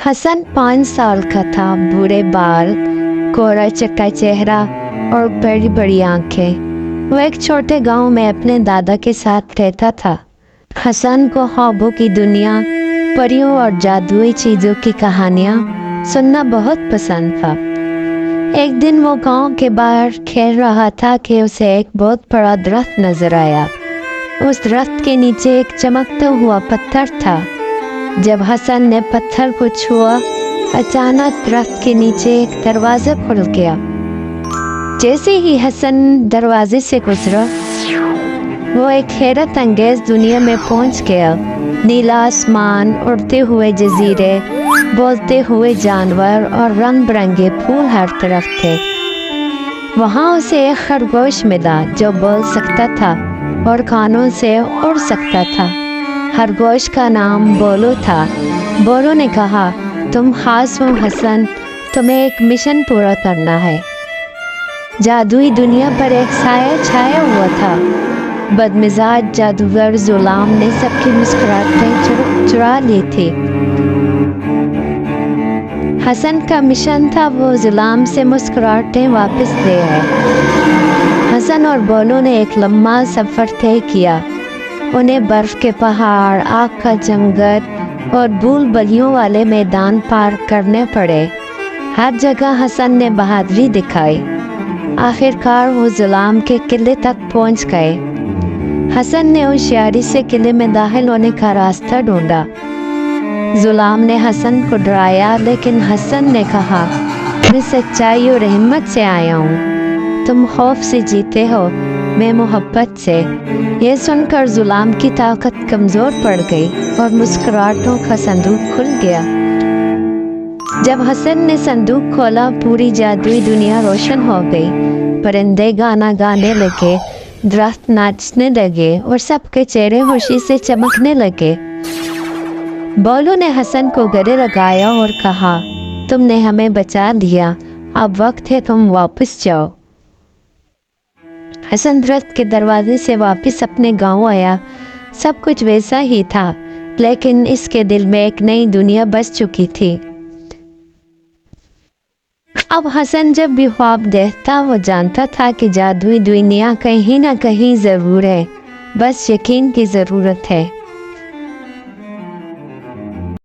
حسن 5 سال کا تھا، بوڑھے بال، کوڑا چکا چہرہ اور بڑی بڑی آنکھیں۔ وہ ایک چھوٹے گاؤں میں اپنے دادا کے ساتھ رہتا تھا۔ حسن کو خوابوں کی دنیا، پریوں اور جادوئی چیزوں کی کہانیاں سننا بہت پسند تھا۔ ایک دن وہ گاؤں کے باہر کھیل رہا تھا کہ اسے ایک بہت بڑا درخت نظر آیا۔ اس درخت کے نیچے ایک چمکتا ہوا پتھر تھا۔ جب حسن نے پتھر کو چھوا، اچانک درخت کے نیچے ایک دروازہ کھل گیا۔ جیسے ہی حسن دروازے سے گزرا، وہ ایک حیرت انگیز دنیا میں پہنچ گیا۔ نیلا آسمان، اڑتے ہوئے جزیرے، بولتے ہوئے جانور اور رنگ برنگے پھول ہر طرف تھے۔ وہاں اسے ایک خرگوش ملا جو بول سکتا تھا اور کانوں سے اڑ سکتا تھا۔ خرگوش کا نام بولو تھا۔ بولو نے کہا، تم خاص ہو حسن، تمہیں ایک مشن پورا کرنا ہے۔ جادوئی دنیا پر ایک سایہ چھایا ہوا تھا۔ بدمزاج جادوگر غلام نے سب کی مسکراہٹیں چرا لی تھی۔ حسن کا مشن تھا وہ غلام سے مسکراہٹیں واپس لے آئے۔ حسن اور بولو نے ایک لمبا سفر طے کیا۔ انہیں برف کے پہاڑ، آگ کا جنگل اور بھول بلیوں والے میدان پار کرنے پڑے۔ ہر جگہ حسن نے بہادری دکھائی۔ آخر کار وہ غلام کے قلعے تک پہنچ گئے۔ حسن نے ہوشیاری سے قلعے میں داخل ہونے کا راستہ ڈھونڈا۔ غلام نے حسن کو ڈرایا، لیکن حسن نے کہا، میں سچائی اور ہمت سے آیا ہوں، تم خوف سے جیتے ہو، میں محبت سے۔ یہ سن کر غلام کی طاقت کمزور پڑ گئی اور مسکراہٹوں کا صندوق کھل گیا۔ جب حسن نے صندوق کھولا، پوری جادوئی دنیا روشن ہو گئی۔ پرندے گانا گانے لگے، درخت ناچنے لگے اور سب کے چہرے خوشی سے چمکنے لگے۔ بولو نے حسن کو گلے لگایا اور کہا، تم نے ہمیں بچا لیا، اب وقت ہے تم واپس جاؤ۔ حسن درخت کے دروازے سے واپس اپنے گاؤں آیا۔ سب کچھ ویسا ہی تھا، لیکن اس کے دل میں ایک نئی دنیا بس چکی تھی۔ اب حسن جب بھی خواب دیکھتا، وہ جانتا تھا کہ جادوئی دنیا کہیں نہ کہیں ضرور ہے، بس یقین کی ضرورت ہے۔